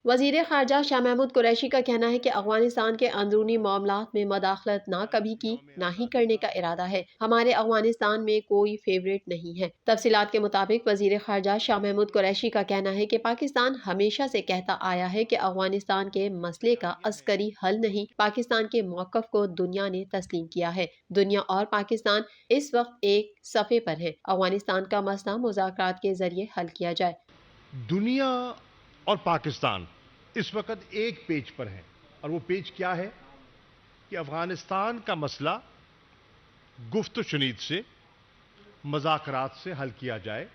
वज़ीर ख़ारजा शाह महमूद कुरैशी का कहना है कि अफ़ग़ानिस्तान के अंदरूनी मामलात में मदाखलत ना कभी की, ना ही करने का इरादा है। हमारे अफ़ग़ानिस्तान में कोई फेवरेट नहीं है। तफ़सीलात के मुताबिक वज़ीर ख़ारजा शाह महमूद कुरैशी का कहना है कि पाकिस्तान हमेशा से कहता आया है कि अफ़ग़ानिस्तान के मसले का अस्करी हल नहीं, पाकिस्तान के मौक़िफ़ को दुनिया ने तस्लीम किया है। दुनिया और पाकिस्तान इस वक्त एक सफ़े पर है। अफ़ग़ानिस्तान का मसला मुज़ाकरात के ज़रिए हल किया जाए। दुनिया और पाकिस्तान इस वक्त एक पेज पर है, और वो पेज क्या है कि अफगानिस्तान का मसला गुफ्त शुनीद से, मज़ाकरात से हल किया जाए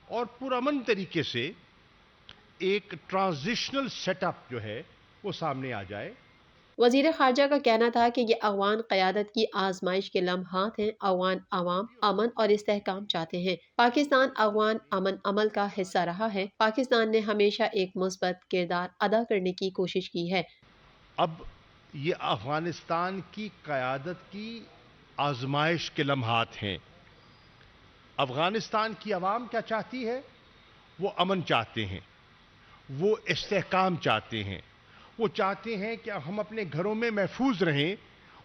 और पुरअमन तरीके से एक ट्रांजिशनल सेटअप जो है वो सामने आ जाए। वज़ीर ख़ारजा का कहना था कि ये अफ़ग़ान क़यादत की आज़माइश के लम्हात हैं। अफ़ग़ान अवाम अमन और इस्तेहकाम चाहते हैं। पाकिस्तान अफ़ग़ान अमन अमल का हिस्सा रहा है। पाकिस्तान ने हमेशा एक मुस्बत किरदार अदा करने की कोशिश की है। अब ये अफगानिस्तान की क़यादत की आज़माइश के लम्हात हैं। अफगानिस्तान की आवाम क्या चाहती है? वो अमन चाहते हैं, वो इस्तेहकाम चाहते हैं, वो चाहते हैं कि हम अपने घरों में महफूज रहें,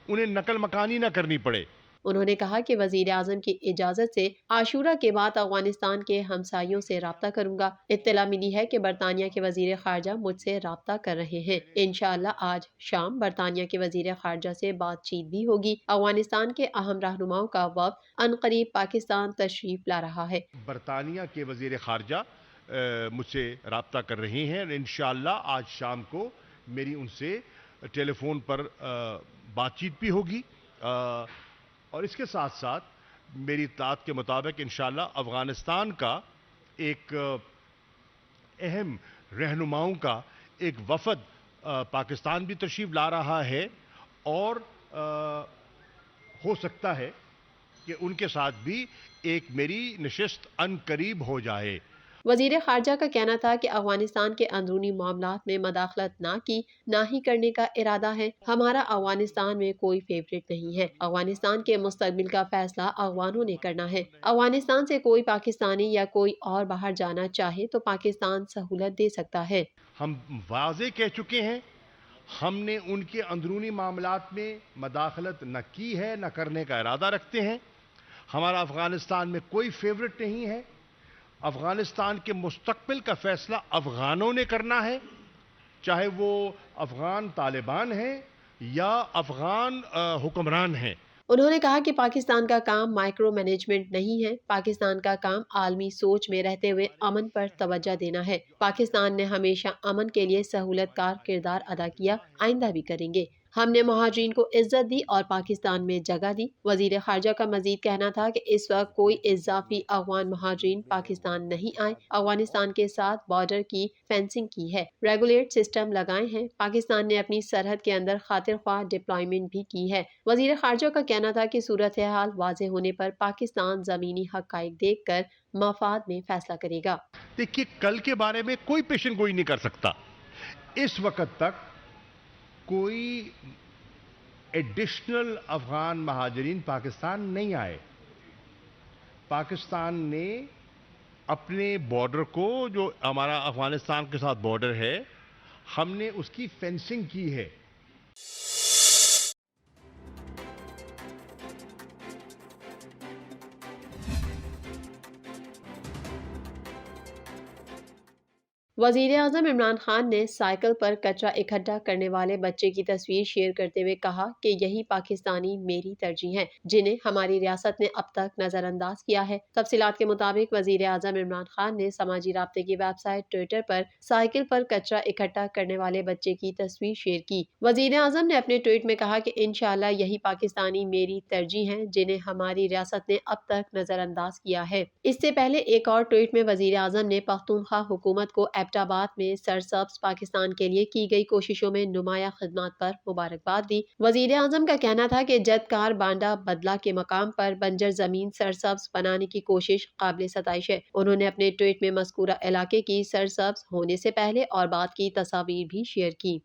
उन्हें नकल मकानी ना करनी पड़े। उन्होंने कहा कि वज़ीर आज़म की इजाज़त से आशूरा के बाद अफ़ग़ानिस्तान के हमसायों से राब्ता करूंगा। इत्तला मिली है कि बरतानिया के वज़ीर ख़ारजा मुझसे राब्ता कर रहे हैं। इंशाअल्लाह आज शाम बरतानिया के वज़ीर ख़ारजा से बातचीत भी होगी। अफ़ग़ानिस्तान के अहम रहनुमाओं का वफ़द अनक़रीब पाकिस्तान तशरीफ़ ला रहा है। बरतानिया के वज़ीर ख़ारजा मुझसे राब्ता कर रहे हैं और इंशाअल्लाह आज शाम को मेरी उनसे टेलीफोन पर बातचीत भी होगी। और इसके साथ साथ मेरी इत्तलात के मुताबिक इंशाअल्लाह अफ़ग़ानिस्तान का एक अहम रहनुमाओं का एक वफ़द पाकिस्तान भी तशरीफ़ ला रहा है और हो सकता है कि उनके साथ भी एक मेरी नशिस्त अनकरीब हो जाए। वज़ीर ख़ारजा का कहना था कि अफ़ग़ानिस्तान के अंदरूनी मामलात में मदाखलत ना की, ना ही करने का इरादा है। हमारा अफ़ग़ानिस्तान में कोई फेवरेट नहीं है। अफ़ग़ानिस्तान के मुस्तक़बिल का फैसला अफ़ग़ानों ने करना है। अफ़ग़ानिस्तान से कोई पाकिस्तानी या कोई और बाहर जाना चाहे तो पाकिस्तान सहूलत दे सकता है। हम वाज़े कह चुके हैं, हमने उनके अंदरूनी मामलात में मदाखलत न की है, न करने का इरादा रखते हैं। हमारा अफ़ग़ानिस्तान में कोई फेवरेट नहीं है। अफ़ग़ानिस्तान के मुस्तक़बिल का फ़ैसला अफ़ग़ानों ने करना है, चाहे वो अफ़ग़ान तालिबान हैं या अफ़ग़ान हुक्मरान हैं। उन्होंने कहा कि पाकिस्तान का काम माइक्रो मैनेजमेंट नहीं है। पाकिस्तान का काम आलमी सोच में रहते हुए अमन पर तवज्जो देना है। पाकिस्तान ने हमेशा अमन के लिए सहूलतकार किरदार अदा किया, आइंदा भी करेंगे। हमने महाजरीन को इज्जत दी और पाकिस्तान में जगह दी। वज़ीर ख़ारजा का मजीद कहना था कि इस वक्त कोई इजाफी अफ़ग़ान महाजरीन पाकिस्तान नहीं आए। अफ़ग़ानिस्तान के साथ बॉर्डर की फेंसिंग की है, रेगुलेट सिस्टम लगाए हैं। पाकिस्तान ने अपनी सरहद के अंदर खातिर ख्वाह डिप्लॉयमेंट भी की है। वज़ीर ख़ारजा का कहना था कि सूरत हाल वाज़े होने पर पाकिस्तान ज़मीनी हक़ाइक़ देख कर मफाद में फैसला करेगा। देखिए, कल के बारे में कोई पेशन गोई नहीं कर सकता। इस वक्त तक कोई एडिशनल अफ़ग़ान महाजरीन पाकिस्तान नहीं आए। पाकिस्तान ने अपने बॉर्डर को, जो हमारा अफ़ग़ानिस्तान के साथ बॉर्डर है, हमने उसकी फेंसिंग की है। वज़ीर आज़म इमरान खान ने साइकिल पर कचरा इकट्ठा करने वाले बच्चे की तस्वीर शेयर करते हुए कहा कि यही पाकिस्तानी मेरी तरजीह हैं, जिन्हें हमारी रियासत ने अब तक नजरअंदाज किया है। तफसीलात के मुताबिक वज़ीर आज़म इमरान खान ने समाजी राब्ते की वेबसाइट ट्विटर पर साइकिल पर कचरा इकट्ठा करने वाले बच्चे की तस्वीर शेयर की। वज़ीर आज़म ने अपने ट्वीट में कहा कि इंशाअल्लाह यही पाकिस्तानी मेरी तरजीह हैं, जिन्हें हमारी रियासत ने अब तक नजरअंदाज किया है। इससे पहले एक और ट्वीट में वज़ीर आज़म ने पख्तूनख्वा हुकूमत को एबटाबाद में सरसब्ज पाकिस्तान के लिए की गई कोशिशों में नुमाया खिदमत पर मुबारकबाद दी। वज़ीर आज़म का कहना था कि जदकार बांडा बदला के मकाम पर बंजर जमीन सरसब्ज बनाने की कोशिश काबिल सताइश है। उन्होंने अपने ट्वीट में मज़कूरा इलाके की सरसब्ज होने से पहले और बाद की तस्वीर भी शेयर की।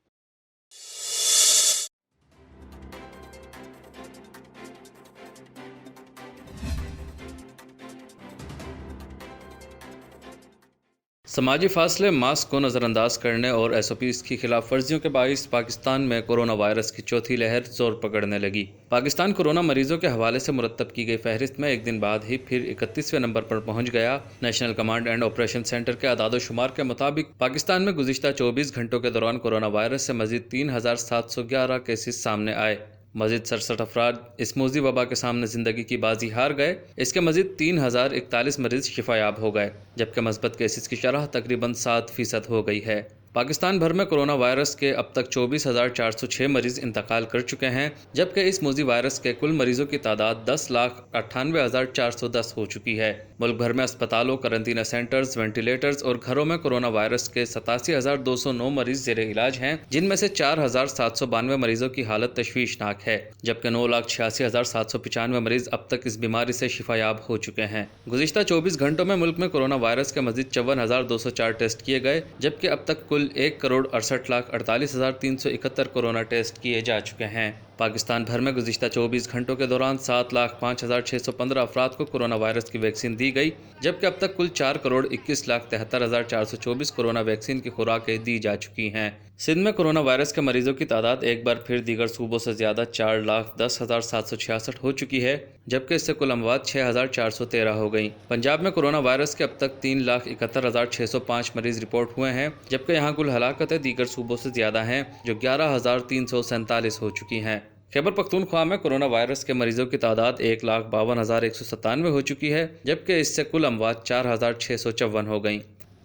سماجی فاصلے، ماسک کو نظر انداز کرنے اور ایس او پیز کی خلاف ورزیوں کے باعث پاکستان میں کورونا وائرس کی چوتھی لہر زور پکڑنے لگی۔ پاکستان کورونا مریضوں کے حوالے سے مرتب کی گئی فہرست میں ایک دن بعد ہی پھر 31ویں نمبر پر پہنچ گیا۔ National command and operation centre کے اعداد و شمار کے مطابق پاکستان میں گزشتہ 24 گھنٹوں کے دوران کورونا وائرس سے مزید 3711 کیسز سامنے آئے۔ مزید 67 افراد اس موذی وبا کے سامنے زندگی کی بازی ہار گئے۔ اس کے مزید 3041 مریض شفا یاب ہو گئے، جبکہ مثبت کیسز کی شرح تقریباً 7% ہو گئی ہے۔ پاکستان بھر میں کورونا وائرس کے اب تک 24,406 مریض انتقال کر چکے ہیں، جبکہ اس موذی وائرس کے کل مریضوں کی تعداد 10,98,410 ہو چکی ہے۔ ملک بھر میں اسپتالوں، قرنطینہ سینٹرز، وینٹیلیٹرز اور گھروں میں کورونا وائرس کے 87,209 مریض زیر علاج ہیں، جن میں سے 4,792 مریضوں کی حالت تشویشناک ہے، جبکہ 9,86,795 مریض اب تک اس بیماری سے شفا یاب ہو چکے ہیں۔ گزشتہ 24 گھنٹوں میں ملک میں کورونا وائرس کے مزید 54,204 ٹیسٹ کیے گئے، جبکہ اب تک کل 1,68,48,371 کورونا ٹیسٹ کیے جا چکے ہیں۔ پاکستان بھر میں گزشتہ 24 گھنٹوں کے دوران 7,05,615 افراد کو کورونا وائرس کی ویکسین دی گئی، جبکہ اب تک کل 4,21,73,424 کورونا ویکسین کی خوراکیں دی جا چکی ہیں۔ سندھ میں کورونا وائرس کے مریضوں کی تعداد ایک بار پھر دیگر صوبوں سے زیادہ 4,10,766 ہو چکی ہے، جبکہ اس سے کل اموات 6,413 ہو گئیں۔ پنجاب میں کورونا وائرس کے اب تک 3,71,605 مریض رپورٹ ہوئے ہیں، جبکہ یہاں کل ہلاکتیں دیگر صوبوں سے زیادہ ہیں، جو 11,347 ہو چکی ہیں۔ خیبر پختونخوا میں کورونا وائرس کے مریضوں کی تعداد 1,52,197 ہو چکی ہے، جبکہ اس سے کل اموات 4,654 ہو گئیں۔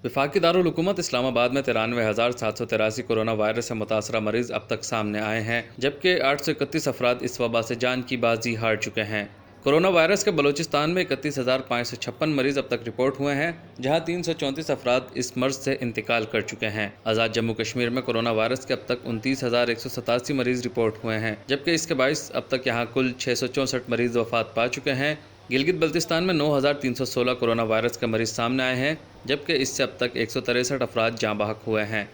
وفاقی دارالحکومت اسلام آباد میں 93,783 کورونا وائرس سے متاثرہ مریض اب تک سامنے آئے ہیں، جبکہ 831 افراد اس وبا سے جان کی بازی ہار چکے ہیں۔ کورونا وائرس کے بلوچستان میں 31,556 مریض اب تک رپورٹ ہوئے ہیں، جہاں 334 افراد اس مرض سے انتقال کر چکے ہیں۔ آزاد جموں کشمیر میں کورونا وائرس کے اب تک 29,187 مریض رپورٹ ہوئے ہیں، جبکہ اس کے باعث اب تک یہاں کل 664 مریض وفات پا چکے ہیں۔ گلگت بلتستان میں 9,316 کورونا وائرس کے مریض سامنے آئے ہیں، جبکہ اس سے اب تک 163 افراد جاں بحق ہوئے ہیں۔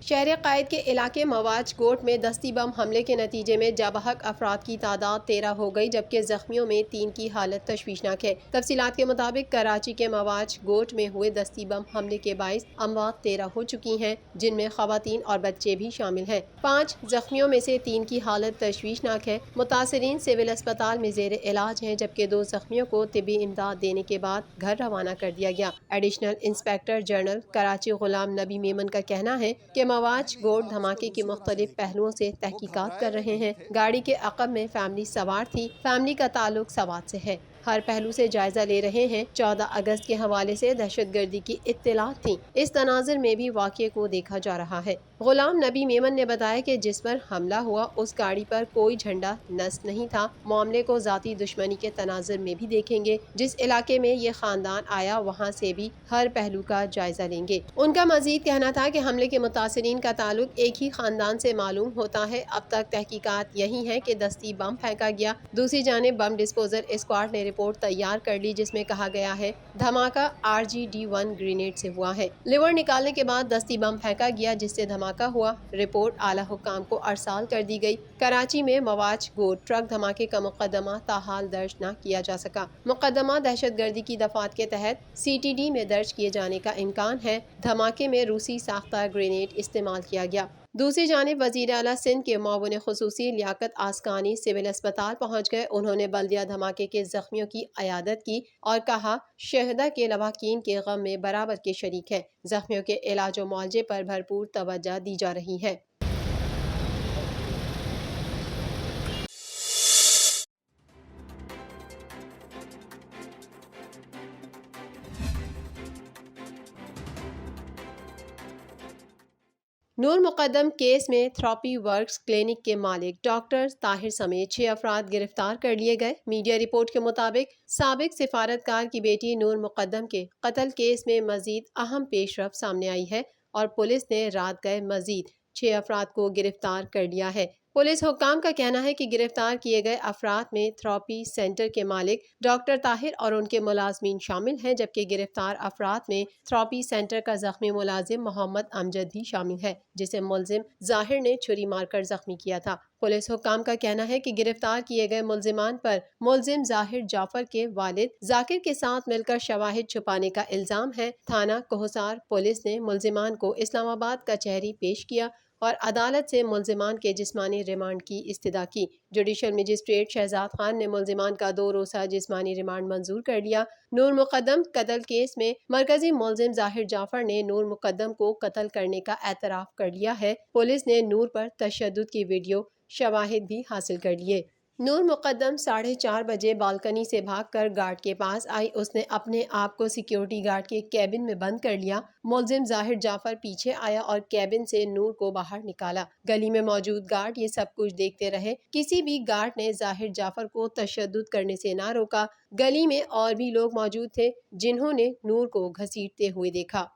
شہر قائد کے علاقے مواج گوٹ میں دستی بم حملے کے نتیجے میں جاں بحق افراد کی تعداد 13 ہو گئی، جبکہ زخمیوں میں 3 کی حالت تشویشناک ہے۔ تفصیلات کے مطابق کراچی کے مواج گوٹ میں ہوئے دستی بم حملے کے باعث اموات 13 ہو چکی ہیں، جن میں خواتین اور بچے بھی شامل ہیں۔ 5 زخمیوں میں سے 3 کی حالت تشویشناک ہے۔ متاثرین سول اسپتال میں زیر علاج ہیں، جبکہ 2 زخمیوں کو طبی امداد دینے کے بعد گھر روانہ کر دیا گیا۔ Additional inspector general Karachi Ghulam نبی میمن کا کہنا ہے کہ مواج گوٹ دھماکے کے مختلف پہلوؤں سے تحقیقات کر رہے ہیں۔ گاڑی کے عقب میں فیملی سوار تھی۔ فیملی کا تعلق سوات سے ہے۔ ہر پہلو سے جائزہ لے رہے ہیں۔ 14 اگست کے حوالے سے دہشت گردی کی اطلاعات تھیں۔ اس تناظر میں بھی واقعے کو دیکھا جا رہا ہے۔ غلام نبی میمن نے بتایا کہ جس پر حملہ ہوا اس گاڑی پر کوئی جھنڈا نصب نہیں تھا۔ معاملے کو ذاتی دشمنی کے تناظر میں بھی دیکھیں گے۔ جس علاقے میں یہ خاندان آیا وہاں سے بھی ہر پہلو کا جائزہ لیں گے۔ ان کا مزید کہنا تھا کہ حملے کے متاثرین کا تعلق ایک ہی خاندان سے معلوم ہوتا ہے۔ اب تک تحقیقات یہی ہے کہ دستی بم پھینکا گیا۔ دوسری جانب بم ڈسپوزل اسکواڈ نے رپورٹ تیار کر لی، جس میں کہا گیا ہے دھماکہ RGD-1 گرینیڈ سے ہوا ہے۔ لیور نکالنے کے بعد دستی بم پھینکا گیا جس سے دھماکہ ہوا۔ رپورٹ اعلیٰ حکام کو ارسال کر دی گئی۔ کراچی میں مواج گوٹ ٹرک دھماکے کا مقدمہ تاحال درج نہ کیا جا سکا۔ مقدمہ دہشت گردی کی دفعات کے تحت CTD میں درج کیے جانے کا امکان ہے۔ دھماکے میں روسی ساختہ گرینیڈ استعمال کیا گیا۔ دوسری جانب وزیر اعلیٰ سندھ کے معاون خصوصی لیاقت آسکانی سول اسپتال پہنچ گئے۔ انہوں نے بلدیہ دھماکے کے زخمیوں کی عیادت کی اور کہا شہداء کے لواحقین کے غم میں برابر کے شریک ہیں۔ زخمیوں کے علاج و معالجے پر بھرپور توجہ دی جا رہی ہے۔ نور مقدم کیس میں تھراپی ورکس کلینک کے مالک ڈاکٹر طاہر سمیت 6 افراد گرفتار کر لیے گئے۔ میڈیا رپورٹ کے مطابق سابق سفارتکار کی بیٹی نور مقدم کے قتل کیس میں مزید اہم پیش رفت سامنے آئی ہے اور پولیس نے رات گئے مزید 6 افراد کو گرفتار کر لیا ہے۔ पुलिस हुक्काम का कहना है कि गिरफ्तार किए गए अफराद में थेरेपी सेंटर के मालिक डॉक्टर ताहिर और उनके मुलाजमीन शामिल हैं, जबकि गिरफ्तार अफराद में थेरेपी सेंटर का जख्मी मुलाजिम मोहम्मद अमजद भी शामिल है, जिसे मुलजिम जाहिर ने छुरी मारकर जख्मी किया था। पुलिस हुक्काम का कहना है कि गिरफ्तार किए गए मुलजिमान पर मुलजिम जाहिर जाफर के वालिद जाकिर के साथ मिलकर शवाहिद छुपाने का इल्जाम है। थाना कोहसार पुलिस ने मुलजिमान को इस्लामाबाद कचहरी पेश किया और अदालत से मुलजिमान के जिस्मानी रिमांड की इस्तदा की। जुडिशल मजिस्ट्रेट शहजाद खान ने मुलजिमान का 2 रोज़ा जिस्मानी रिमांड मंजूर कर लिया। नूर मुकद्दम कत्ल केस में मरकजी मुलजिम जाहिर जाफर ने नूर मुकद्दम को कत्ल करने का एतराफ़ कर लिया है। पुलिस ने नूर पर तशद्दुद की वीडियो शवाहिद भी हासिल कर लिए। नूर मुकद्दम 4:30 बजे बालकनी से भागकर गार्ड के पास आई। उसने अपने आप को सिक्योरिटी गार्ड के कैबिन में बंद कर लिया। मुलजिम जाहिर जाफर पीछे आया और कैबिन से नूर को बाहर निकाला। गली में मौजूद गार्ड ये सब कुछ देखते रहे। किसी भी गार्ड ने जाहिर जाफर को तशद्दुद करने से ना रोका। गली में और भी लोग मौजूद थे जिन्होंने नूर को घसीटते हुए देखा।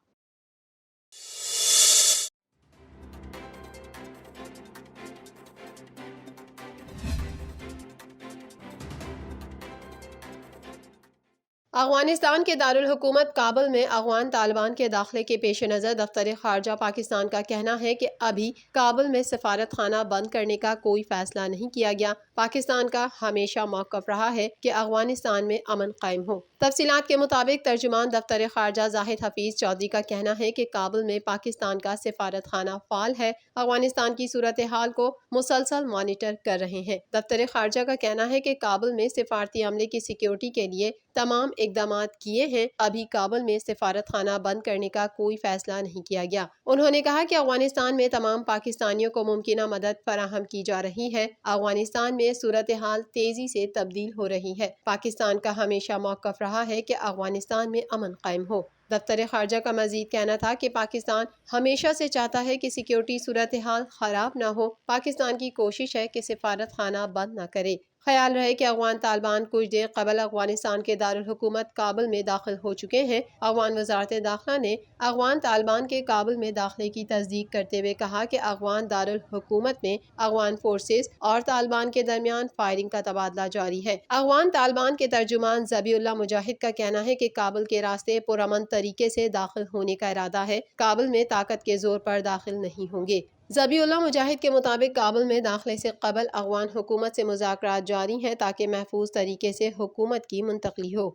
अफगानिस्तान के दारुल हुकूमत काबुल में अफगान तालिबान के दाखिले के पेश नज़र दफ्तर खारजा पाकिस्तान का कहना है कि अभी काबुल में सफारत खाना बंद करने का कोई फैसला नहीं किया गया। पाकिस्तान का हमेशा मौक़िफ़ रहा है कि अफगानिस्तान में अमन कायम हो। तफसीलात के मुताबिक तर्जुमान दफ्तर खारजा जाहिद हफीज चौधरी का कहना है कि काबुल में पाकिस्तान का सफारत खाना फ़ाल है, अफगानिस्तान की सूरत हाल को मुसलसल मॉनिटर कर रहे हैं। दफ्तर खारजा का कहना है कि काबुल में सिफारती अमले की सिक्योरिटी के लिए तमाम इक़दामात किए हैं। अभी काबुल में सिफारत खाना बंद करने का कोई फैसला नहीं किया गया। उन्होंने कहा कि अफगानिस्तान में तमाम पाकिस्तानियों को मुमकिना मदद फराहम की जा रही है। अफगानिस्तान में सूरत हाल तेजी से तब्दील हो रही है। पाकिस्तान का हमेशा मौक़िफ़ रहा है कि अफगानिस्तान में अमन कायम हो। दफ्तर खारजा का मजीद कहना था कि पाकिस्तान हमेशा से चाहता है कि सिक्योरिटी सूरत हाल ख़राब न हो। पाकिस्तान की कोशिश है कि सिफारत खाना बंद न करे। ख्याल रहे कि अफगान तालिबान कुछ देर कबल अफगानिस्तान के दारुल हुकूमत काबुल में दाखिल हो चुके हैं। अफगान वज़ारत दाखिला ने अफगान तालिबान के काबुल में दाखिले की तस्दीक करते हुए कहा कि अफगान दारुल हुकूमत में अफगान फोर्सेस और तालिबान के दरमियान फायरिंग का तबादला जारी है। अफगान तालिबान के तर्जुमान ज़बीउल्लाह मुजाहिद का कहना है कि काबुल के रास्ते पुरअमन तरीके से दाखिल होने का इरादा है। काबुल में ताकत के जोर पर दाखिल नहीं होंगे। ज़बीउल्लाह मुजाहिद के मुताबिक काबुल में दाखिले से कबल अफगान हुकूमत से मुज़ाकरात जारी हैं ताकि महफूज तरीके से हुकूमत की मुंतकली हो।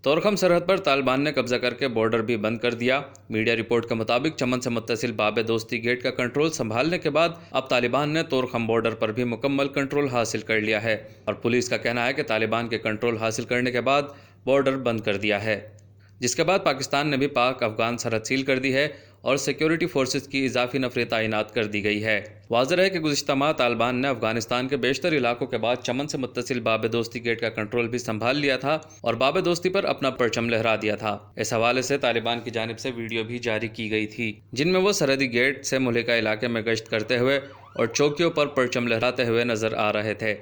तोरखम सरहद पर तालिबान ने कब्जा करके बॉर्डर भी बंद कर दिया। मीडिया रिपोर्ट के मुताबिक चमन से मुत्तसिल बाब दोस्ती गेट का कंट्रोल संभालने के बाद अब तालिबान ने तोरखम बॉर्डर पर भी मुकम्मल कंट्रोल हासिल कर लिया है और पुलिस का कहना है कि तालिबान के कंट्रोल हासिल करने के बाद बॉर्डर बंद कर दिया है, जिसके बाद पाकिस्तान ने भी पाक अफगान सरहद सील कर दी है और सिक्योरिटी फोर्सेस की इजाफी नफरी तैनात कर दी गई है। वाज़ेह है कि गुज़िश्ता माह तालिबान ने अफगानिस्तान के बेशतर इलाकों के बाद चमन से मुत्तसिल बाब दोस्ती गेट का कंट्रोल भी संभाल लिया था और बाब दोस्ती पर अपना परचम लहरा दिया था। इस हवाले से तालिबान की जानिब से वीडियो भी जारी की गई थी जिनमें वो सरहदी गेट से मुल्हिका इलाके में गश्त करते हुए और चौकियों पर परचम लहराते हुए नजर आ रहे थे।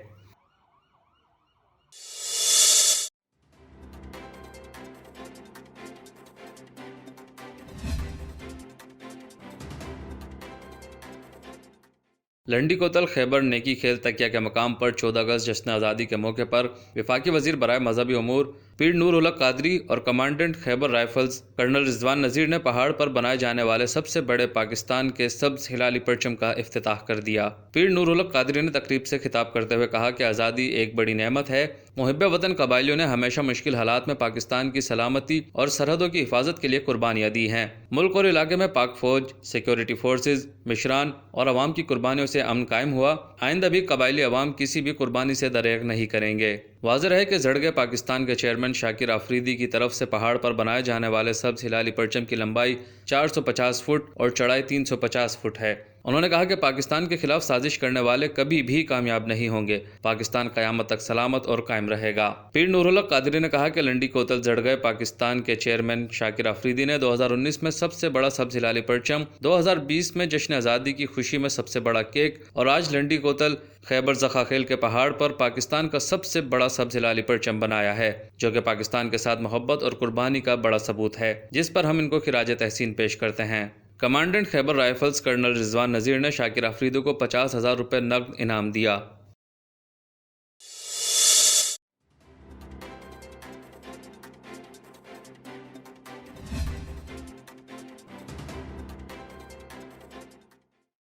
लंडी कोतल खैबर नेकी खेल तकिया के मकाम पर 14 अगस्त जश्न आज़ादी के मौके पर वफाकी वजीर बराए मजहबी उमूर पीर नूर उल हक कादरी और commandant Khyber rifles colonel Rizwan Nazir ने पहाड़ पर बनाए जाने वाले सबसे बड़े पाकिस्तान के सब्ज हिलाली परचम का इफ्तिताह कर दिया। पीर नूर उल हक कादरी ने तकरीब से खिताब करते हुए कहा कि आज़ादी एक बड़ी नेमत है। मुहिब्बे वतन कबाइलियों ने हमेशा मुश्किल हालात में पाकिस्तान की सलामती और सरहदों की हिफाजत के लिए कुर्बानियाँ दी हैं। मुल्क और इलाके में पाक फौज, सिक्योरिटी फोर्सेज, मिशरान और अवाम की कुर्बानियों से अमन कायम हुआ। आइंदा भी कबाइली अवाम किसी भी कुर्बानी से दरेग नहीं करेंगे। वाज़ेह है कि ज़ड़गे पाकिस्तान के चेयरमैन शाकिर आफरीदी की तरफ से पहाड़ पर बनाए जाने वाले सब्ज हिलाली परचम की लंबाई 450 फुट और चौड़ाई 350 फुट है। انہوں نے کہا کہ پاکستان کے خلاف سازش کرنے والے کبھی بھی کامیاب نہیں ہوں گے۔ پاکستان قیامت تک سلامت اور قائم رہے گا۔ پیر نور الحق قادری نے کہا کہ لنڈی کوتل جڑ گئے۔ پاکستان کے چیئرمین شاکر افریدی نے 2019 میں سب سے بڑا سبز ہلالی پرچم، 2020 میں جشن آزادی کی خوشی میں سب سے بڑا کیک اور آج لنڈی کوتل خیبر زخاخیل کے پہاڑ پر پاکستان کا سب سے بڑا سبز ہلالی پرچم بنایا ہے، جو کہ پاکستان کے ساتھ محبت اور قربانی کا بڑا ثبوت ہے، جس پر ہم ان کو خراج تحسین پیش کرتے ہیں۔ کمانڈنٹ خیبر رائفلز کرنل رضوان نذیر نے شاکر افریدی کو 50,000 روپے نقد انعام دیا۔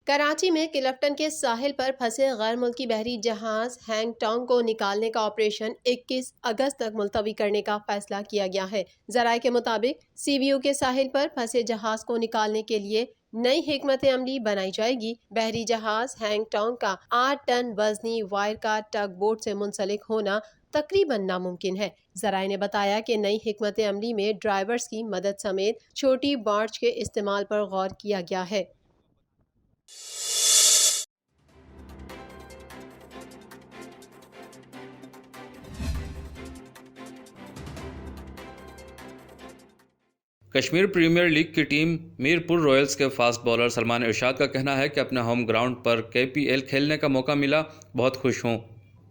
کراچی میں کلفٹن کے ساحل پر پھنسے غیر ملکی بحری جہاز ہینگ ٹانگ کو نکالنے کا آپریشن 21 اگست تک ملتوی کرنے کا فیصلہ کیا گیا ہے۔ ذرائع کے مطابق سی وی او کے ساحل پر پھنسے جہاز کو نکالنے کے لیے نئی حکمت عملی بنائی جائے گی۔ بحری جہاز ہینگ ٹانگ کا 8 ٹن وزنی وائر کا ٹگ بوٹ سے منسلک ہونا تقریباً ناممکن ہے۔ ذرائع نے بتایا کہ نئی حکمت عملی میں ڈرائیورز کی مدد سمیت چھوٹی بارج کے استعمال پر غور کیا گیا ہے۔ کشمیر پریمیئر لیگ کی ٹیم میرپور رائلز کے فاسٹ بالر سلمان ارشاد کا کہنا ہے کہ اپنے ہوم گراؤنڈ پر KPL کھیلنے کا موقع ملا، بہت خوش ہوں۔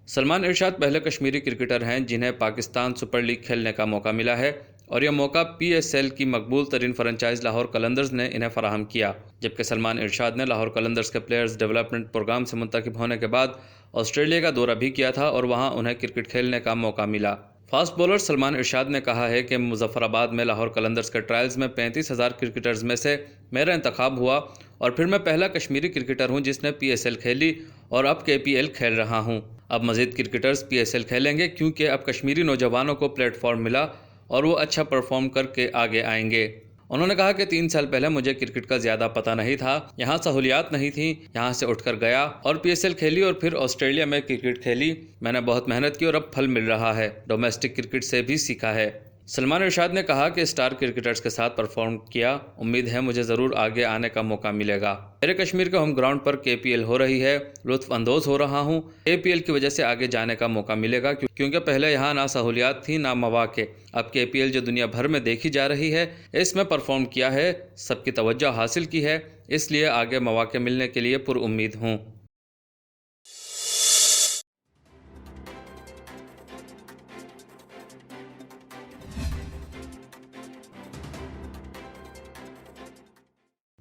سلمان ارشاد پہلے کشمیری کرکٹر ہیں جنہیں پاکستان سپر لیگ کھیلنے کا موقع ملا ہے، اور یہ موقع PSL کی مقبول ترین فرنچائز لاہور قلندرز نے انہیں فراہم کیا، جبکہ سلمان ارشاد نے لاہور قلندرز کے پلیئرز ڈیولپمنٹ پروگرام سے منتخب ہونے کے بعد آسٹریلیا کا دورہ بھی کیا تھا اور وہاں انہیں کرکٹ کھیلنے کا موقع ملا۔ فاسٹ بولر سلمان ارشاد نے کہا ہے کہ مظفر آباد میں لاہور قلندرز کے ٹرائلز میں 35,000 کرکٹرز میں سے میرا انتخاب ہوا، اور پھر میں پہلا کشمیری کرکٹر ہوں جس نے PSL کھیلی، اور اب KPL کھیل رہا ہوں۔ اب مزید کرکٹرز PSL کھیلیں گے کیونکہ اب کشمیری نوجوانوں کو پلیٹ فارم ملا اور وہ اچھا پرفارم کر کے آگے آئیں گے۔ انہوں نے کہا کہ 3 سال پہلے مجھے کرکٹ کا زیادہ پتہ نہیں تھا، یہاں سہولیات نہیں تھیں، یہاں سے اٹھ کر گیا اور PSL کھیلی اور پھر آسٹریلیا میں کرکٹ کھیلی۔ میں نے بہت محنت کی اور اب پھل مل رہا ہے، ڈومیسٹک کرکٹ سے بھی سیکھا ہے۔ سلمان ارشاد نے کہا کہ اسٹار کرکٹرز کے ساتھ پرفارم کیا، امید ہے مجھے ضرور آگے آنے کا موقع ملے گا۔ میرے کشمیر کے ہوم گراؤنڈ پر KPL ہو رہی ہے، لطف اندوز ہو رہا ہوں۔ KPL کی وجہ سے آگے جانے کا موقع ملے گا کیونکہ پہلے یہاں نہ سہولیات تھی نہ مواقع۔ اب KPL جو دنیا بھر میں دیکھی جا رہی ہے، اس میں پرفارم کیا ہے، سب کی توجہ حاصل کی ہے، اس لیے آگے مواقع ملنے کے لیے پر امید ہوں۔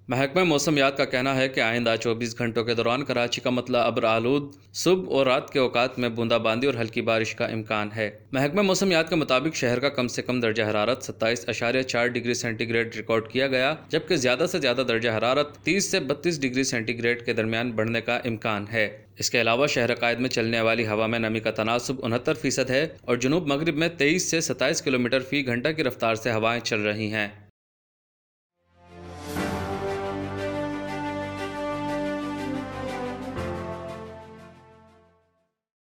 محکمہ موسمیات کا کہنا ہے کہ آئندہ 24 گھنٹوں کے دوران کراچی کا مطلع ابر آلود، صبح اور رات کے اوقات میں بوندا باندی اور ہلکی بارش کا امکان ہے۔ محکمہ موسمیات کے مطابق شہر کا کم سے کم درجہ حرارت 27.4 ڈگری سینٹی گریڈ ریکارڈ کیا گیا، جبکہ زیادہ سے زیادہ درجہ حرارت 30 سے 32 ڈگری سینٹی گریڈ کے درمیان بڑھنے کا امکان ہے۔ اس کے علاوہ شہر قائد میں چلنے والی ہوا میں نمی کا تناسب 69% ہے اور جنوب مغرب میں 23 سے 27 کلومیٹر فی گھنٹہ کی رفتار سے ہوائیں چل رہی ہیں۔